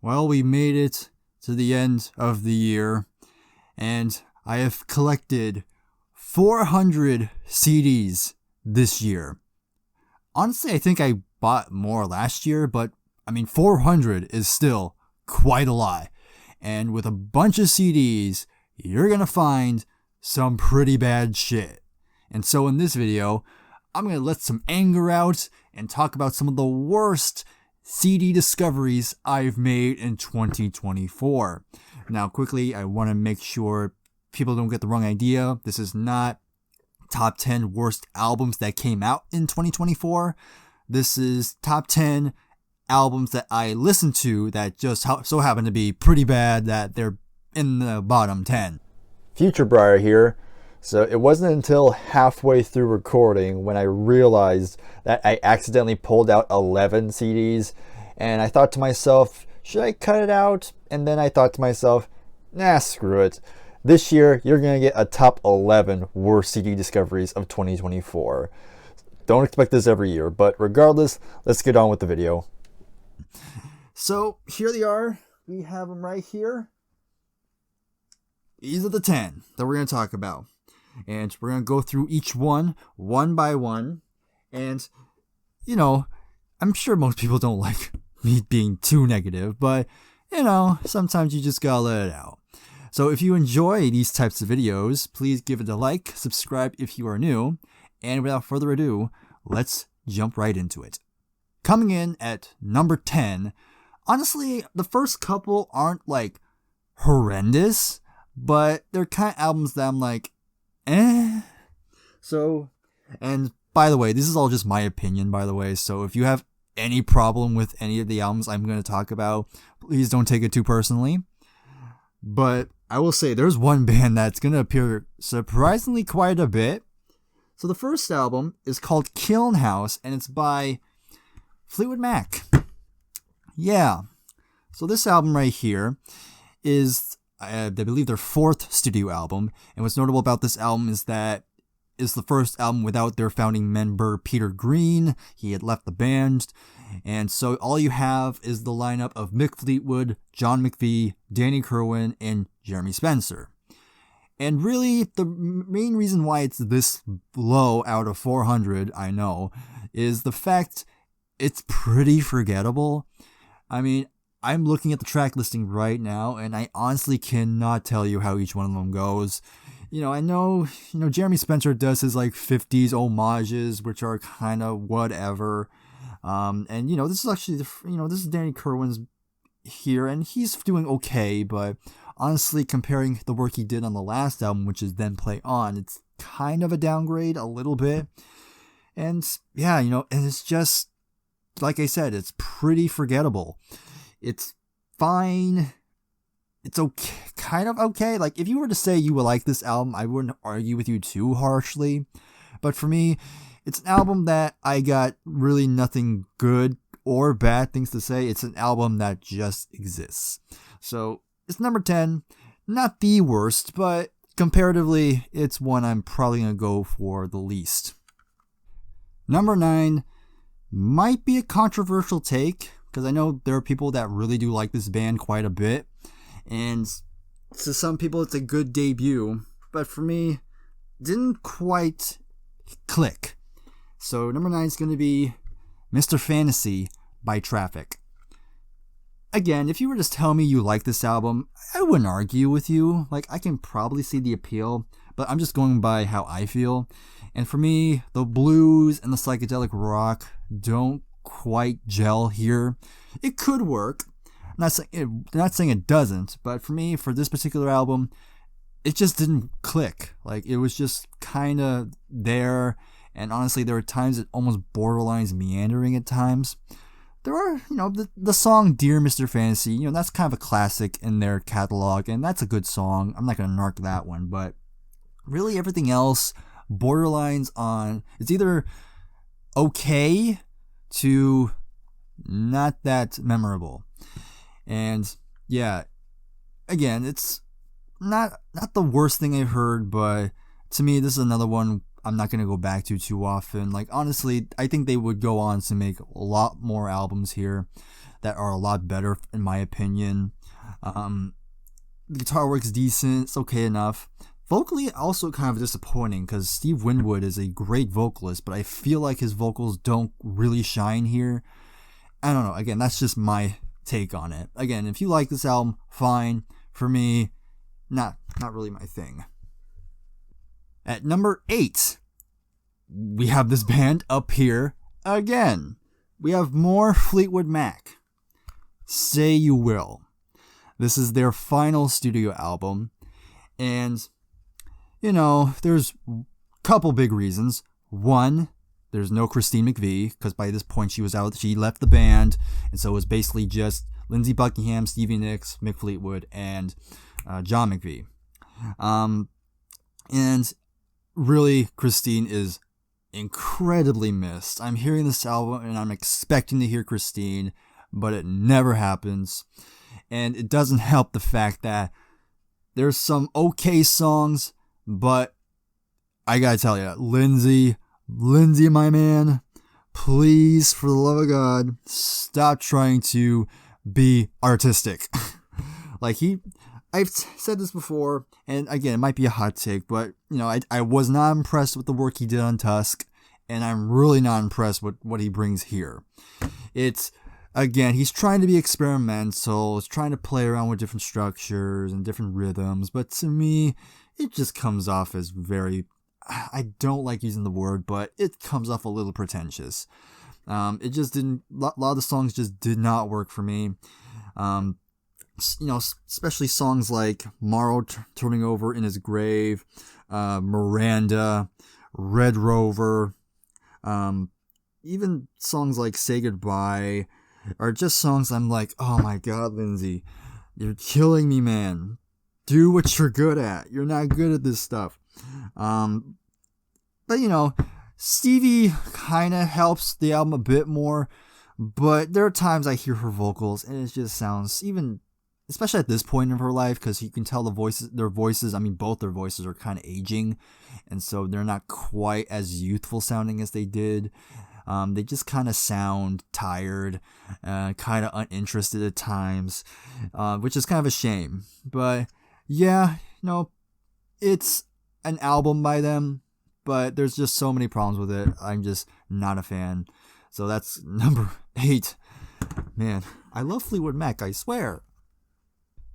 Well, we made it to the end of the year, and I have collected 400 CDs this year. Honestly, I think I bought more last year, but 400 is still quite a lot. And with a bunch of CDs, you're gonna find some pretty bad shit. And so in this video, I'm gonna let some anger out and talk about some of the worst CD discoveries I've made in 2024. Now, quickly, I want to make sure people don't get the wrong idea. This is not top 10 worst albums that came out in 2024. This is top 10 albums that I listened to that just so happen to be pretty bad that they're in the bottom 10. Future Bryer here. So it wasn't until halfway through recording when I realized that I accidentally pulled out 11 CDs, and I thought to myself, should I cut it out? And then I thought to myself, nah, screw it. This year, you're going to get a top 11 worst CD discoveries of 2024. Don't expect this every year, but regardless, let's get on with the video. So here they are. We have them right here. These are the 10 that we're going to talk about. And we're going to go through each one by one. And, I'm sure most people don't like me being too negative, but, sometimes you just gotta let it out. So if you enjoy these types of videos, please give it a like, subscribe if you are new, and without further ado, let's jump right into it. Coming in at number 10, honestly, the first couple aren't horrendous, but they're kind of albums that I'm like, So, and by the way, this is all just my opinion, by the way, so if you have any problem with any of the albums I'm going to talk about, please don't take it too personally. But I will say there's one band that's going to appear surprisingly quite a bit. So the first album is called Kiln, and it's by Fleetwood Mac. Yeah. So this album right here is, I believe, their fourth studio album. And what's notable about this album is that it's the first album without their founding member, Peter Green. He had left the band. And so all you have is the lineup of Mick Fleetwood, John McVie, Danny Kirwan, and Jeremy Spencer. And really, the main reason why it's this low out of 400, I know, is the fact it's pretty forgettable. I'm looking at the track listing right now, and I honestly cannot tell you how each one of them goes. I know, Jeremy Spencer does his 50s homages, which are kind of whatever. And, this is actually, this is Danny Kirwan's here, and he's doing okay, but honestly, comparing the work he did on the last album, which is Then Play On, it's kind of a downgrade a little bit. And yeah, and it's just, like I said, it's pretty forgettable. It's fine. It's okay, kind of okay. If you were to say you would like this album, I wouldn't argue with you too harshly. But for me, it's an album that I got really nothing good or bad things to say. It's an album that just exists. So it's number 10. Not the worst, but comparatively, it's one I'm probably going to go for the least. Number 9 might be a controversial take, because I know there are people that really do like this band quite a bit. And to some people, it's a good debut. But for me, didn't quite click. So number 9 is going to be Mr. Fantasy by Traffic. Again, if you were to tell me you like this album, I wouldn't argue with you. I can probably see the appeal, but I'm just going by how I feel. And for me, the blues and the psychedelic rock don't quite gel here. It could work. I'm not saying it doesn't, but for me, for this particular album, it just didn't click. It was just kind of there, and honestly, there were times it almost borderlines meandering at times. There are, the song Dear Mr. Fantasy, that's kind of a classic in their catalog, and that's a good song. I'm not going to narc that one, but really everything else borderlines on, it's either okay to not that memorable. And yeah, again, it's not the worst thing I've heard, but to me, this is another one I'm not going to go back to too often. Honestly, I think they would go on to make a lot more albums here. that are a lot better in my opinion. The guitar work's decent, it's okay enough. Vocally, also kind of disappointing because Steve Winwood is a great vocalist, but I feel like his vocals don't really shine here. I don't know. Again, that's just my take on it. Again, if you like this album, fine. For me, not really my thing. At number 8, we have this band up here again. We have more Fleetwood Mac. Say You Will. This is their final studio album. And, you know, there's a couple big reasons. One, there's no Christine McVie, because by this point she was out. She left the band. And so it was basically just Lindsey Buckingham, Stevie Nicks, Mick Fleetwood, and John McVie. And really, Christine is incredibly missed. I'm hearing this album and I'm expecting to hear Christine, but it never happens. And it doesn't help the fact that there's some okay songs, but I gotta tell you, Lindsey, my man, please, for the love of God, stop trying to be artistic. I've said this before, and again, it might be a hot take, but, you know, I was not impressed with the work he did on Tusk, and I'm really not impressed with what he brings here. Again, he's trying to be experimental, he's trying to play around with different structures and different rhythms, but to me, it just comes off as very, I don't like using the word, but it comes off a little pretentious. It just didn't, a lot of the songs just did not work for me. You know, especially songs like Morrow Turning Over in His Grave, Miranda, Red Rover, even songs like Say Goodbye are just songs I'm like, oh my God, Lindsey, you're killing me, man. Do what you're good at. You're not good at this stuff. But, you know, Stevie kind of helps the album a bit more, but there are times I hear her vocals and it just sounds, even especially at this point of her life, because you can tell both their voices are kind of aging, and so they're not quite as youthful sounding as they did. They just kind of sound tired, kind of uninterested at times, which is kind of a shame. But yeah, you know, it's an album by them, but there's just so many problems with it. I'm just not a fan. So that's number 8. Man, I love Fleetwood Mac, I swear.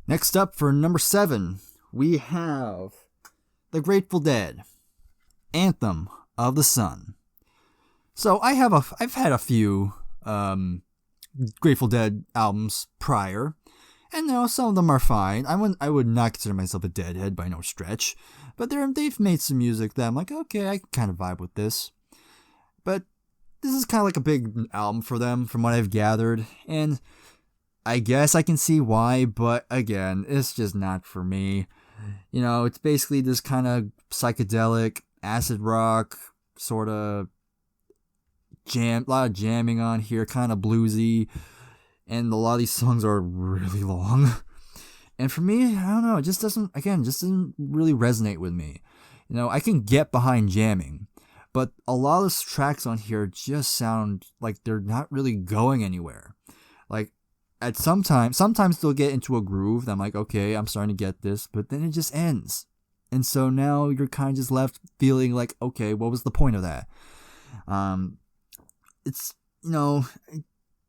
Next up for number 7, we have The Grateful Dead, Anthem of the Sun. So I've had a few Grateful Dead albums prior, and you know, some of them are fine. I would not consider myself a Deadhead by no stretch, but they've made some music that I'm like, okay, I can kind of vibe with this. But this is kind of like a big album for them, from what I've gathered, and I guess I can see why, but again, it's just not for me. You know, it's basically this kind of psychedelic, acid rock, sort of a lot of jamming on here, kind of bluesy, and a lot of these songs are really long. And for me, I don't know, it just doesn't really resonate with me. You know, I can get behind jamming, but a lot of the tracks on here just sound like they're not really going anywhere. Like, sometimes they'll get into a groove that I'm like, okay, I'm starting to get this, but then it just ends. And so now you're kind of just left feeling like, okay, what was the point of that? It's, you know,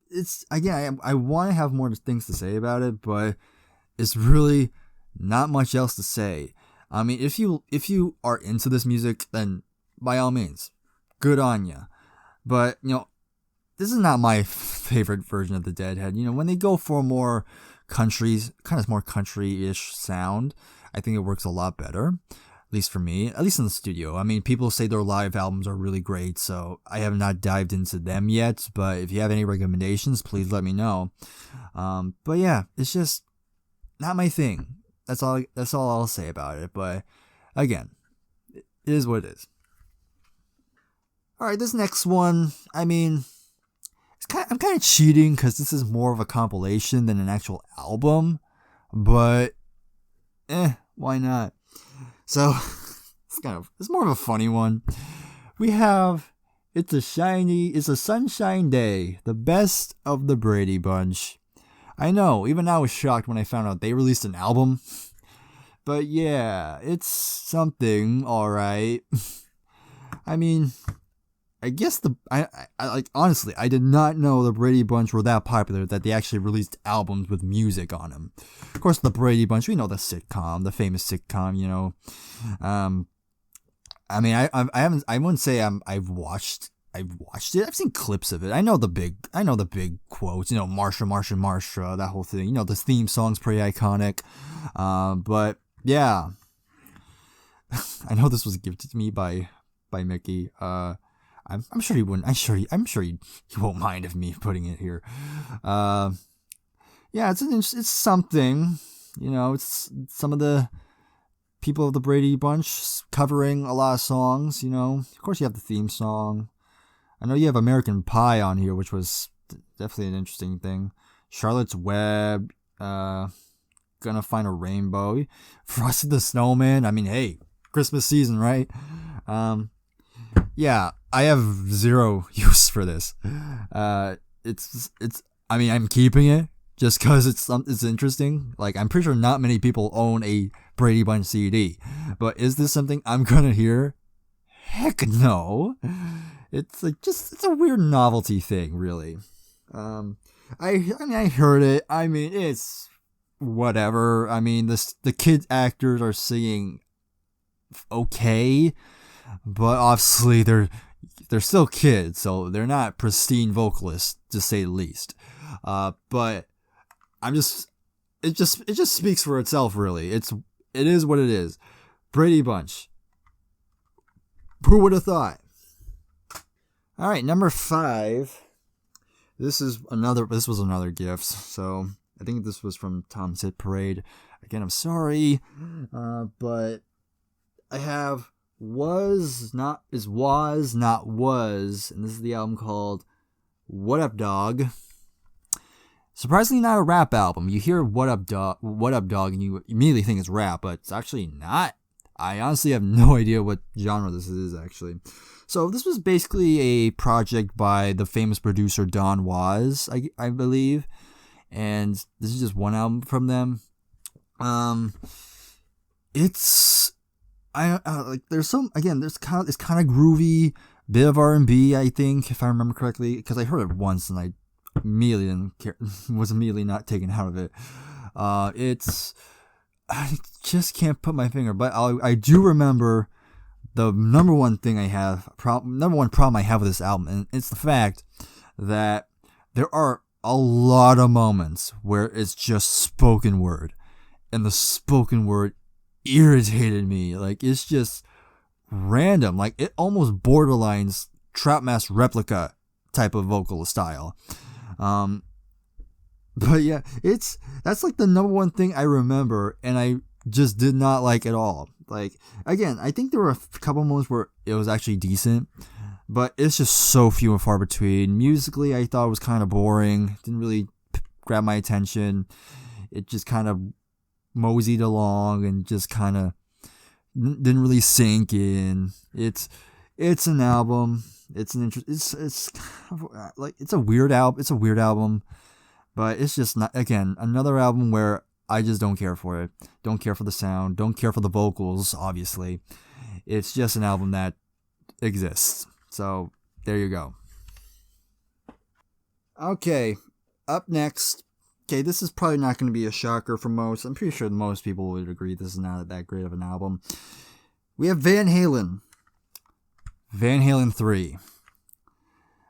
it's, again, I want to have more things to say about it, but it's really not much else to say. I mean, if you are into this music, then by all means, good on you. But, you know, this is not my favorite version of the Deadhead. You know, when they go for a more more country-ish sound, I think it works a lot better. At least for me, at least in the studio. I mean, people say their live albums are really great, so I have not dived into them yet. But if you have any recommendations, please let me know. But yeah, it's just not my thing. That's all I'll say about it. But again, it is what it is. All right, this next one, I mean, I'm kind of cheating because this is more of a compilation than an actual album, but why not? So it's more of a funny one. We have It's a sunshine day. The best of the Brady Bunch. I know, even I was shocked when I found out they released an album. But yeah, it's something, alright. I mean, I guess I like, honestly, I did not know the Brady Bunch were that popular that they actually released albums with music on them. Of course, the Brady Bunch, we know the sitcom, the famous sitcom, you know. I mean, I wouldn't say I've watched it. I've seen clips of it. I know the big quotes, you know, Marsha, Marsha, Marsha, that whole thing. You know, the theme song's pretty iconic. But yeah, I know this was gifted to me by Mickey. I'm sure he wouldn't. I'm sure he won't mind of me putting it here. Yeah, it's something. You know, it's some of the people of the Brady Bunch covering a lot of songs. You know, of course you have the theme song. I know you have American Pie on here, which was definitely an interesting thing. Charlotte's Web, Gonna Find a Rainbow, Frosty the Snowman. I mean, hey, Christmas season, right? Yeah, I have zero use for this. It's. I mean, I'm keeping it just because it's interesting. Like, I'm pretty sure not many people own a Brady Bunch CD, but is this something I'm gonna hear? Heck no. It's like it's a weird novelty thing, really. I mean, I heard it. I mean, it's whatever. I mean, the kid actors are singing okay, but obviously they're still kids, so they're not pristine vocalists, to say the least. But it just speaks for itself, really. It is what it is. Brady Bunch. Who would have thought? All right, number 5. This was another gift. So I think this was from Tom's Hit Parade. Again, I'm sorry, but I have Was Not Was, and this is the album called What Up Dog. Surprisingly, not a rap album. You hear What Up Dog, and you immediately think it's rap, but it's actually not. I honestly have no idea what genre this is, actually. So this was basically a project by the famous producer Don Was, I believe, and this is just one album from them. It's like there's it's kind of groovy, bit of R&B, I think, if I remember correctly, because I heard it once and I immediately didn't care, was immediately not taken out of it. I just can't put my finger, but I do remember the number one problem I have with this album, and it's the fact that there are a lot of moments where it's just spoken word, and the spoken word irritated me. Like, it's just random. Like, it almost borderlines Trap Mask Replica type of vocal style. But yeah, that's like the number one thing I remember, and I just did not like at all. Like, again, I think there were a couple moments where it was actually decent, but it's just so few and far between. Musically, I thought it was kind of boring. Didn't really grab my attention. It just kind of moseyed along and just kind of didn't really sink in. It's an album. It's kind of like, it's a weird album. It's a weird album. But it's just not, again, another album where I just don't care for it. Don't care for the sound. Don't care for the vocals, obviously. It's just an album that exists. So, there you go. Okay, up next. Okay, this is probably not going to be a shocker for most. I'm pretty sure most people would agree this is not that great of an album. We have Van Halen. Van Halen III.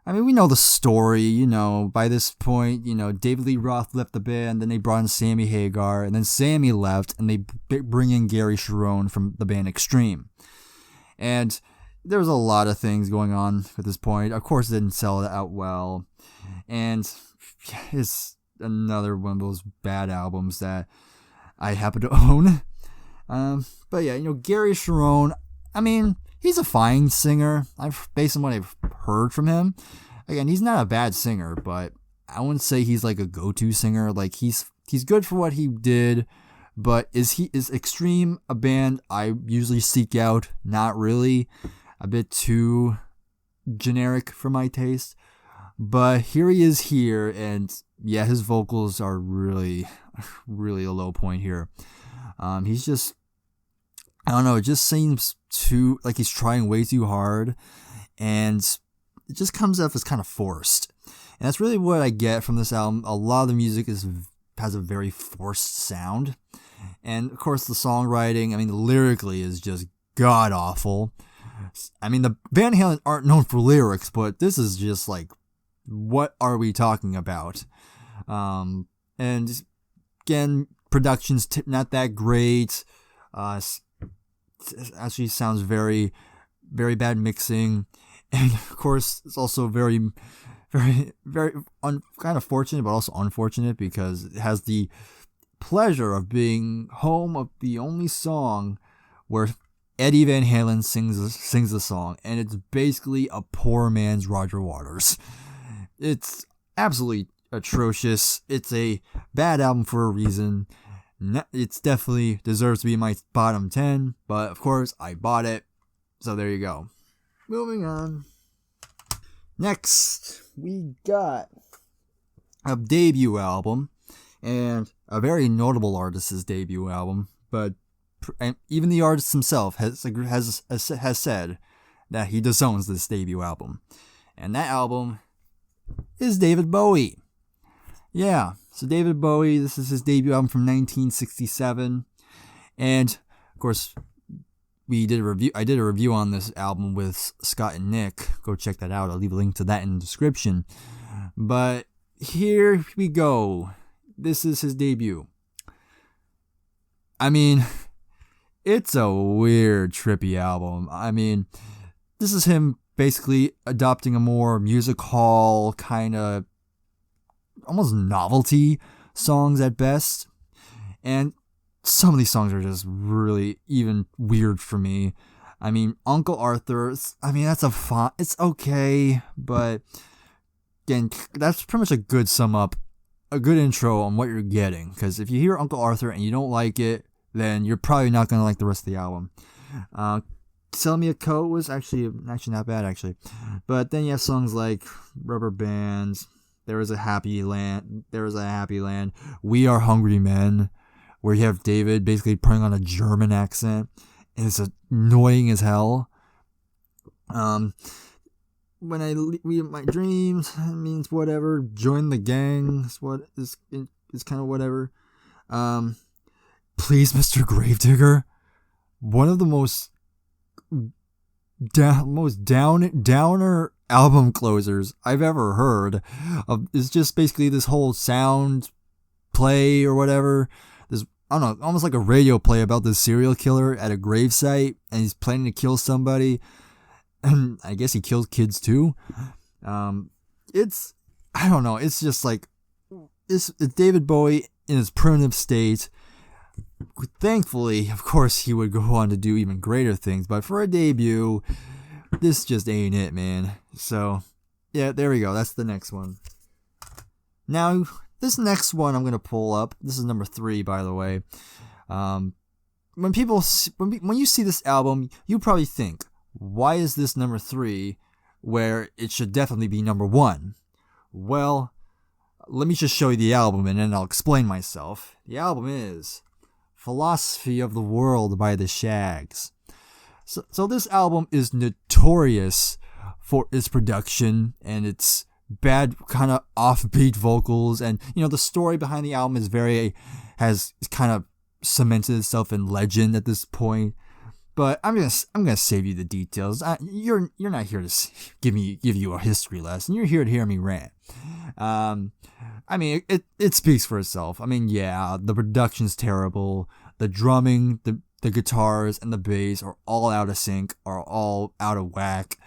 I mean, we know the story, you know, by this point, you know, David Lee Roth left the band, then they brought in Sammy Hagar, and then Sammy left, and they bring in Gary Cherone from the band Extreme. And there was a lot of things going on at this point. Of course, it didn't sell out well, and it's another one of those bad albums that I happen to own. But yeah, you know, Gary Cherone, I mean, he's a fine singer. Based on what I've heard from him, again, he's not a bad singer, but I wouldn't say he's like a go-to singer. Like, he's good for what he did, but is Extreme a band I usually seek out? Not really. A bit too generic for my taste. But here he is here, and yeah, his vocals are really, really a low point here. He's just, I don't know, it just seems too, like he's trying way too hard, and it just comes off as kind of forced. And that's really what I get from this album. A lot of the music has a very forced sound. And of course the songwriting, I mean, lyrically is just god awful. I mean, the Van Halen aren't known for lyrics, but this is just like, what are we talking about? And again, production's not that great. It actually sounds very, very bad mixing. And of course, it's also very, very, very kind of fortunate, but also unfortunate, because it has the pleasure of being home of the only song where Eddie Van Halen sings the song, and it's basically a poor man's Roger Waters. It's absolutely atrocious. It's a bad album for a reason. It's definitely deserves to be in my bottom 10, but of course I bought it, so there you go. Moving on. Next, we got a debut album, and a very notable artist's debut album, but even the artist himself has said that he disowns this debut album. And that album is David Bowie. Yeah, so David Bowie, this is his debut album from 1967. And, of course, I did a review on this album with Scott and Nick. Go check that out. I'll leave a link to that in the description. But here we go. This is his debut. I mean, it's a weird, trippy album. I mean, this is him basically adopting a more music hall kind of almost novelty songs at best. And some of these songs are just really even weird for me. I mean, Uncle Arthur, I mean, that's it's okay, but again, that's pretty much a good sum up, a good intro on what you're getting. Because if you hear Uncle Arthur and you don't like it, then you're probably not going to like the rest of the album. Sell Me a Coat was actually not bad, actually. But then you have songs like Rubber Bands, There Is a Happy Land, We Are Hungry Men, where you have David basically putting on a German accent, and it's annoying as hell. When I leave my dreams, it means whatever. Join the gang is kind of whatever. Please, Mr. Gravedigger, one of the most downer album closers I've ever heard of. Is just basically this whole sound play or whatever. This, I don't know, almost like a radio play about this serial killer at a gravesite, and he's planning to kill somebody. And I guess he kills kids too. It's, I don't know, it's just like, it's David Bowie in his primitive state. Thankfully, of course, he would go on to do even greater things, but for a debut, this just ain't it, man. So, yeah, there we go. That's the next one. Now, this next one I'm going to pull up. This is number 3, by the way. When you see this album, you probably think, why is this number 3 where it should definitely be number 1? Well, let me just show you the album and then I'll explain myself. The album is Philosophy of the World by the Shaggs. So this album is notorious for its production and its bad kind of offbeat vocals, and you know the story behind the album has kind of cemented itself in legend at this point. But I'm gonna save you the details. You're not here to give you a history lesson. You're here to hear me rant. I mean, it speaks for itself. I mean, yeah, the production's terrible. The drumming, the guitars, and the bass are all out of sync, are all out of whack.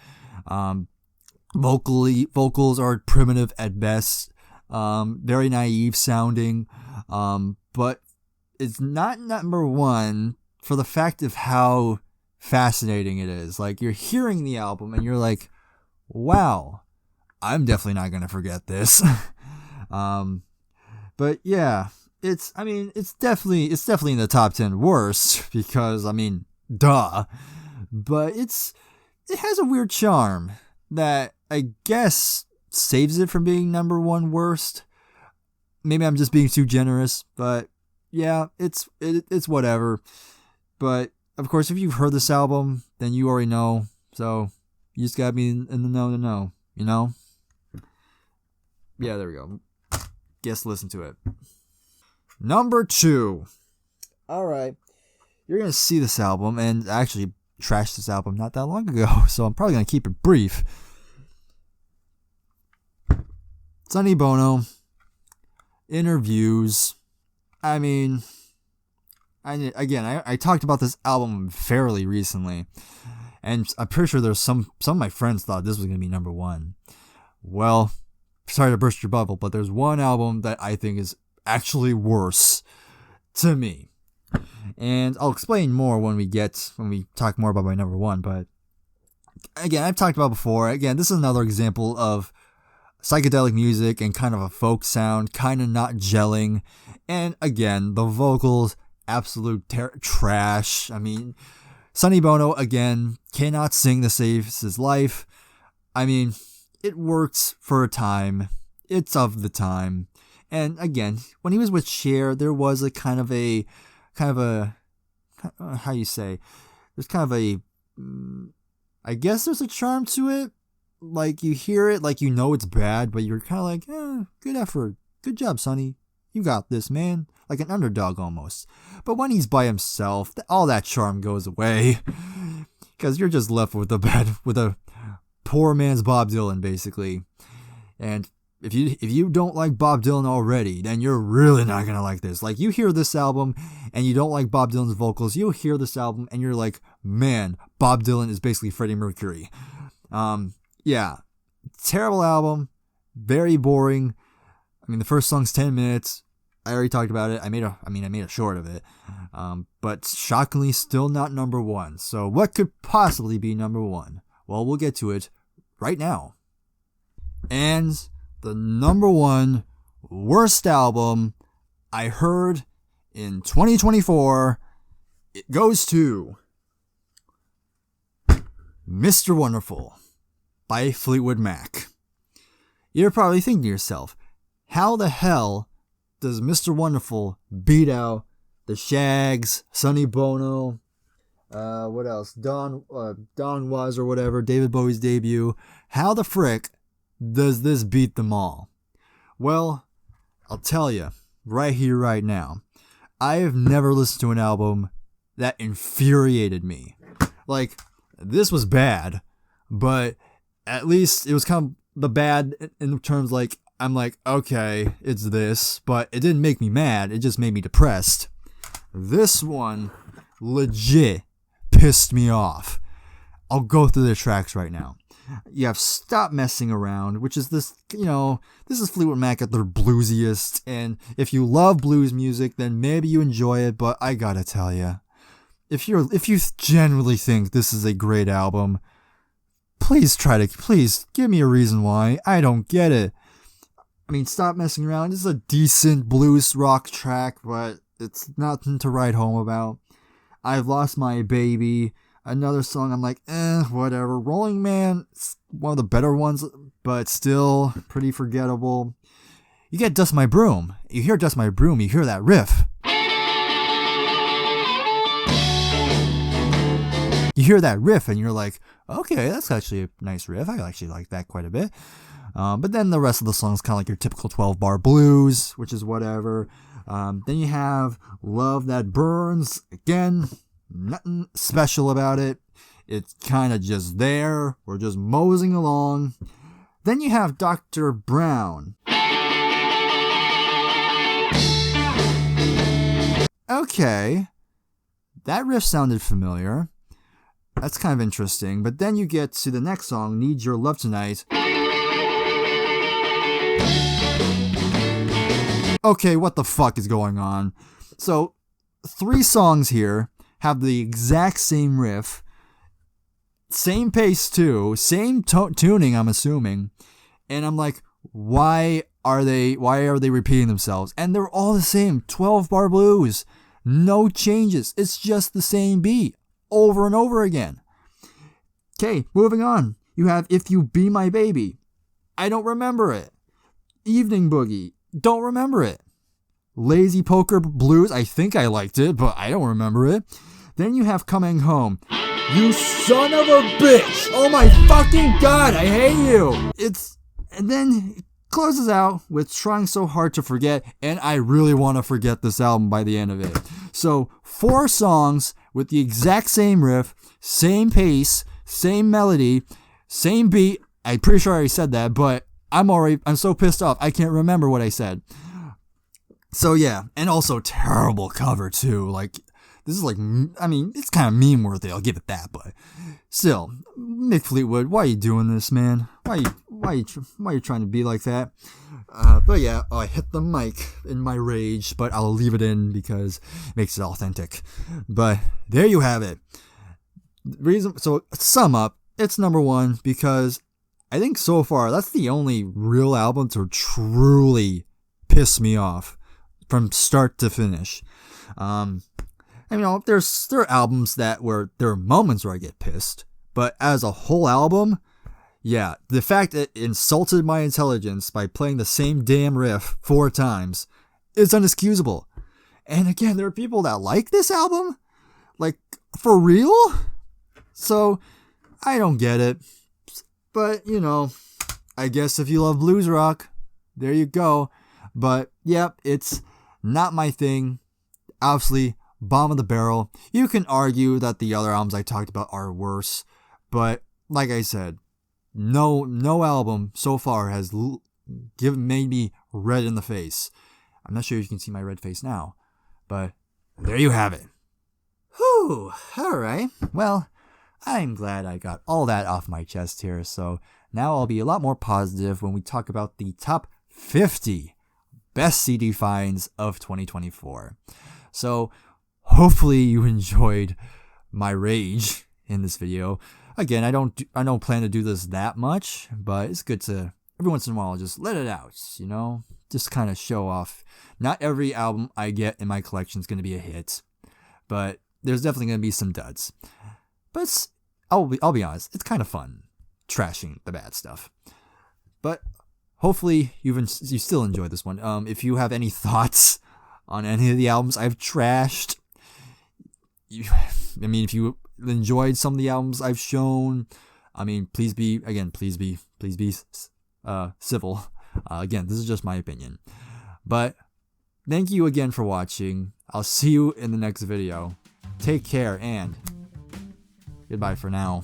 Vocals are primitive at best. Very naive sounding. But it's not number 1 for the fact of how fascinating it is. Like, you're hearing the album and you're like, wow, I'm definitely not going to forget this. But yeah, it's definitely in the top 10 worst because, I mean, duh. But it has a weird charm. that I guess saves it from being number one worst. Maybe I'm just being too generous, but yeah, it's whatever. But of course, if you've heard this album, then you already know. So you just gotta be in the know to know, you know? Yeah, there we go. Guess listen to it. Number 2. Alright. You're gonna see this album, and I actually trashed this album not that long ago, so I'm probably gonna keep it brief. Sonny Bono. Interviews. I mean, I talked about this album fairly recently, and I'm pretty sure there's some of my friends thought this was going to be number 1. Well, sorry to burst your bubble, but there's one album that I think is actually worse to me. And I'll explain more when we talk more about my number 1, but again, I've talked about before. Again, this is another example of psychedelic music and kind of a folk sound, kind of not gelling. And again, the vocals, absolute trash. I mean, Sonny Bono, again, cannot sing to save his life. I mean, it works for a time. It's of the time. And again, when he was with Cher, there was a kind of a, how you say, there's kind of a, I guess there's a charm to it. Like, you hear it, like, you know it's bad, but you're kind of like, good effort. Good job, Sonny. You got this, man. Like an underdog almost. But when he's by himself, all that charm goes away. Because you're just left with a poor man's Bob Dylan, basically. And if you don't like Bob Dylan already, then you're really not going to like this. Like, you hear this album, and you don't like Bob Dylan's vocals. You hear this album, and you're like, man, Bob Dylan is basically Freddie Mercury. Yeah, terrible album, very boring. I mean, the first song's 10 minutes. I already talked about it. I made a short of it. But shockingly, still not number 1. So what could possibly be number 1? Well, we'll get to it right now. And the number 1 worst album I heard in 2024, it goes to Mr. Wonderful by Fleetwood Mac. You're probably thinking to yourself, how the hell does Mr. Wonderful beat out the Shaggs, Sonny Bono, what else? Don Was or whatever, David Bowie's debut. How the frick does this beat them all? Well, I'll tell you, right here, right now. I have never listened to an album that infuriated me. Like, this was bad, but at least it was kind of the bad in terms like, I'm like, okay, it's this, but it didn't make me mad. It just made me depressed. This one legit pissed me off. I'll go through the tracks right now. You have Stop Messing Around, which is this, this is Fleetwood Mac at their bluesiest. And if you love blues music, then maybe you enjoy it, but I gotta tell you, if you genuinely think this is a great album, please give me a reason why. I don't get it. I mean, Stop Messing Around is a decent blues rock track, but it's nothing to write home about. I've Lost My Baby, another song I'm like, whatever. Rolling Man, it's one of the better ones, but still pretty forgettable. You get Dust My Broom. You hear Dust My Broom, you hear that riff. You hear that riff and you're like, okay, that's actually a nice riff. I actually like that quite a bit. But then the rest of the song is kind of like your typical 12-bar blues, which is whatever. Then you have Love That Burns. Again, nothing special about it. It's kind of just there. We're just moseying along. Then you have Dr. Brown. Okay. That riff sounded familiar. That's kind of interesting. But then you get to the next song, Need Your Love Tonight. Okay, what the fuck is going on? So, 3 songs here have the exact same riff, same pace too, same tuning, I'm assuming. And I'm like, why are they repeating themselves? And they're all the same, 12-bar blues. No changes. It's just the same beat over and over again. Okay, moving on. You have If You Be My Baby. I don't remember it. Evening Boogie. Don't remember it. Lazy Poker Blues. I think I liked it, but I don't remember it. Then you have Coming Home. You son of a bitch! Oh my fucking god, I hate you! And then it closes out with Trying So Hard to Forget, and I really want to forget this album by the end of it. So, 4 songs with the exact same riff, same pace, same melody, same beat. I'm pretty sure I already said that, but I'm so pissed off, I can't remember what I said. So yeah, and also terrible cover too, like, this is like, I mean, it's kind of meme worthy, I'll give it that, but still, Mick Fleetwood, why are you doing this, man? Why are you trying to be like that? But yeah, I hit the mic in my rage, but I'll leave it in because it makes it authentic. But there you have it. So sum up, it's number 1 because I think so far that's the only real album to truly piss me off from start to finish. I mean, there are albums there are moments where I get pissed, but as a whole album, yeah, the fact that it insulted my intelligence by playing the same damn riff 4 times is inexcusable. And again, there are people that like this album, like, for real? So, I don't get it. But, I guess if you love blues rock, there you go. But, yep, it's not my thing. Obviously, bottom of the barrel. You can argue that the other albums I talked about are worse, but like I said, no album so far has made me red in the face. I'm not sure if you can see my red face now, but there you have it. Whew, alright. Well, I'm glad I got all that off my chest here, so now I'll be a lot more positive when we talk about the top 50 best CD finds of 2024. So, hopefully you enjoyed my rage in this video. Again, I don't plan to do this that much, but it's good to every once in a while just let it out, just kind of show off. Not every album I get in my collection is going to be a hit, but there's definitely going to be some duds. But I'll be honest, it's kind of fun trashing the bad stuff. But hopefully you still enjoy this one. If you have any thoughts on any of the albums I've trashed, if you enjoyed some of the albums I've shown, please be civil. Again, this is just my opinion. But thank you again for watching. I'll see you in the next video. Take care and goodbye for now.